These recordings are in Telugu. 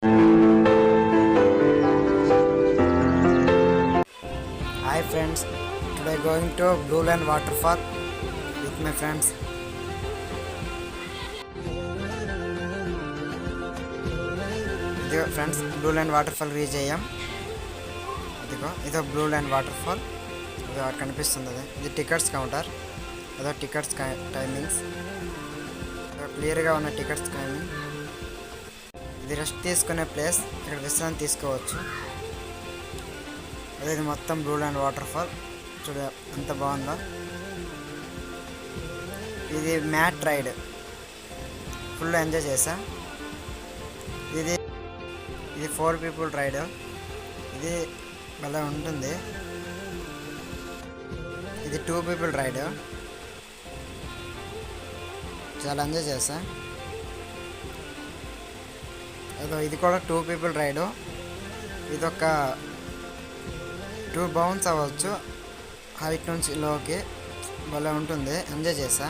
Hi friends, today going to Blue Line waterfall with my friends. ఇదిగో friends blue line waterfall reach అయ్యాం. ఇదో బ్లూ లైన్ వాటర్ఫాల్ ఇది కనిపిస్తుంది. ఇది టికెట్స్ కౌంటర్. అదో టికెట్స్ టైమింగ్స్ క్లియర్గా ఉన్న టికెట్స్ టైమింగ్. ఇది రెస్ట్ తీసుకునే ప్లేస్, ఇక్కడ విశ్రాంతి తీసుకోవచ్చు. అదే ఇది మొత్తం బ్లూ లైన్ వాటర్ఫాల్ చూడ ఎంత బాగుందో. ఇది మ్యాట్ రైడ్, ఫుల్ ఎంజాయ్ చేసా. ఇది 4 people రైడ్. ఇది భలే ఉంటుంది. ఇది 2 people రైడ్, చాలా ఎంజాయ్ చేసా. ఇది కూడా 2 people రైడు. ఇదొక 2 బౌన్స్ అవ్వచ్చు హైట్ నుంచి లోకి, భలే ఉంటుంది, ఎంజాయ్ చేసా.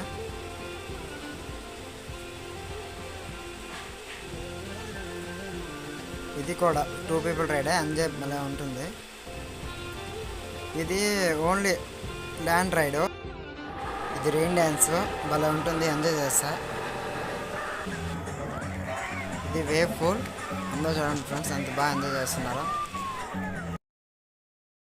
ఇది కూడా 2 people రైడే, ఎంజాయ్ భలే ఉంటుంది. ఇది ఓన్లీ ల్యాండ్ రైడు. ఇది రెయిన్ డ్యాన్స్ భలే ఉంటుంది, ఎంజాయ్ చేస్తా. ఇది వేవ్ పూల్, అందరూ చూడండి ఫ్రెండ్స్ ఎంత బాగా ఎంజాయ్ చేస్తున్నారో.